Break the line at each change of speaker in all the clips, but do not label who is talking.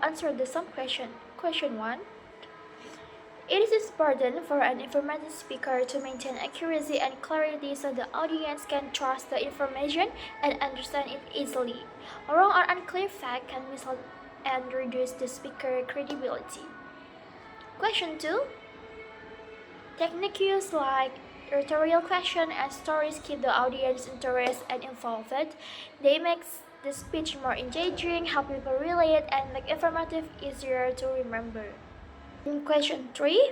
answer the sum question. Question 1. It is important for an informative speaker to maintain accuracy and clarity so the audience can trust the information and understand it easily. A wrong or unclear fact can mislead and reduce the speaker credibility. Question 2. Techniques like rhetorical questions and stories keep the audience interested and involved. They make the speech more engaging, help people relate, and make informative easier to remember. In question 3,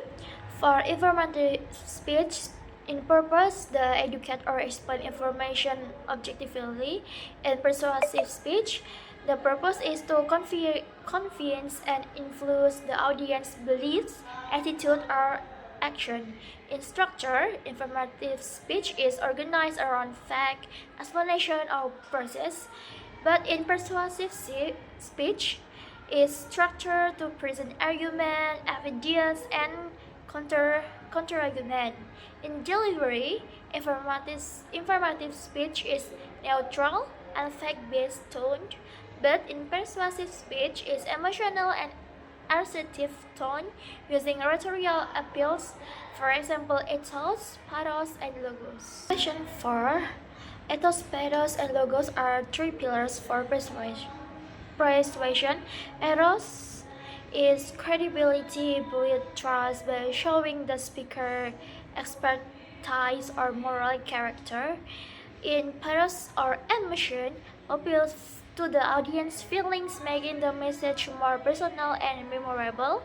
for informative speech, in purpose, the educate or explain information objectively. In persuasive speech, the purpose is to convince and influence the audience's beliefs, attitude, or action. In structure, informative speech is organized around fact, explanation, or process, but in persuasive speech, is structured to present argument, evidence, and counter-argument. In delivery, informative speech is neutral and fact-based tone, but in persuasive speech is emotional and assertive tone using rhetorical appeals, for example, ethos, pathos, and logos. Question 4. Ethos, pathos, and logos are three pillars for persuasion. Ethos is credibility, build trust by showing the speaker expertise or moral character. In pathos or emotion, appeals to the audience feelings, making the message more personal and memorable.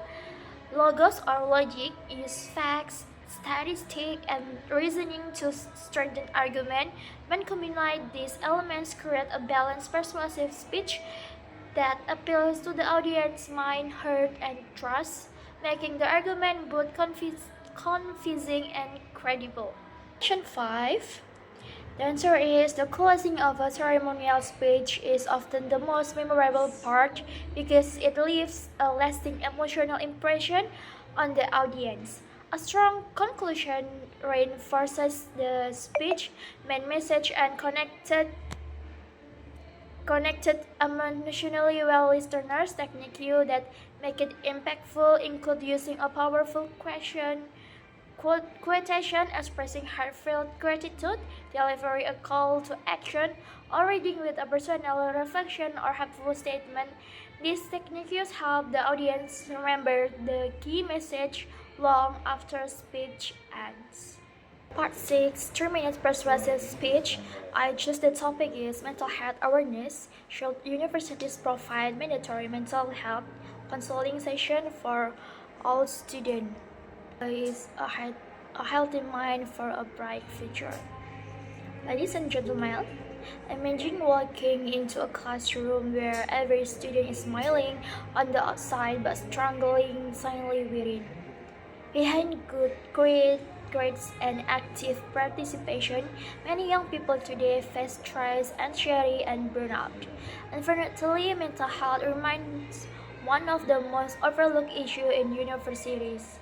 Logos or logic use facts, statistics, and reasoning to strengthen argument. When combined, these elements create a balanced persuasive speech that appeals to the audience's mind, heart, and trust, making the argument both convincing and credible. Question 5. The answer is the closing of a ceremonial speech is often the most memorable part because it leaves a lasting emotional impression on the audience. A strong conclusion reinforces the speech, main message, and connected emotionally well listeners. Techniques that make it impactful include using a powerful quotation, expressing heartfelt gratitude, delivering a call to action, or reading with a personal reflection or helpful statement. These techniques help the audience remember the key message long after speech ends. Part 6, 3-minute persuasive speech. I choose the topic is mental health awareness. Should universities provide mandatory mental health counseling session for all students? Is a healthy mind for a bright future. Ladies and gentlemen, imagine walking into a classroom where every student is smiling on the outside but struggling silently within. Behind good grades and active participation, many young people today face stress, anxiety, and burnout. Unfortunately, mental health remains one of the most overlooked issues in universities.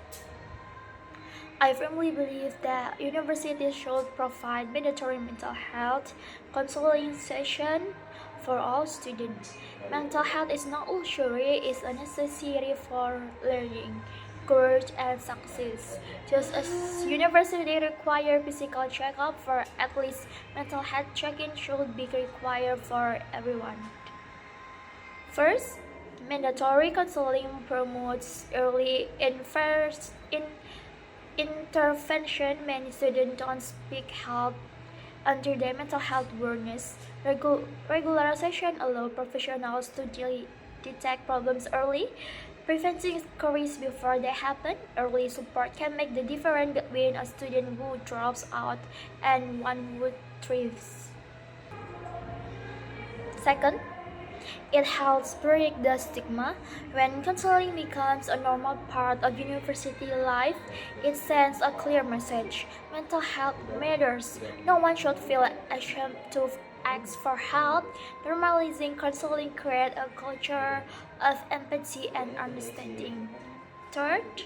I firmly believe that universities should provide mandatory mental health counseling sessions for all students. Mental health is not luxury, it's a necessity for learning, growth, and success. Just as universities require physical checkup for athletes, mental health check-in should be required for everyone. First, mandatory counseling promotes early intervention. Many students don't seek help under their mental health awareness. Regular sessions allow professionals to detect problems early, preventing injuries before they happen. Early support can make the difference between a student who drops out and one who thrives. Second, it helps break the stigma. When counseling becomes a normal part of university life, it sends a clear message. Mental health matters. No one should feel ashamed to ask for help. Normalizing counseling creates a culture of empathy and understanding. Third,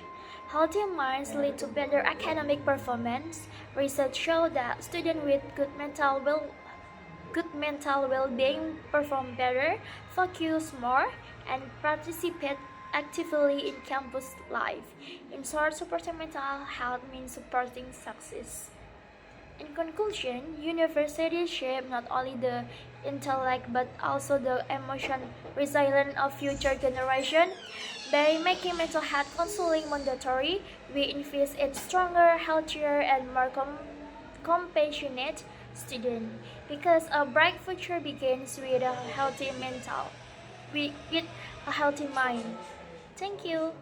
healthy minds lead to better academic performance. Research shows that students with good mental good mental well-being, perform better, focus more, and participate actively in campus life. In short, supporting mental health means supporting success. In conclusion, universities shape not only the intellect but also the emotion resilience of future generations. By making mental health counseling mandatory, we invest in stronger, healthier, and more compassionate students. Because a bright future begins with a healthy with a healthy mind. Thank you.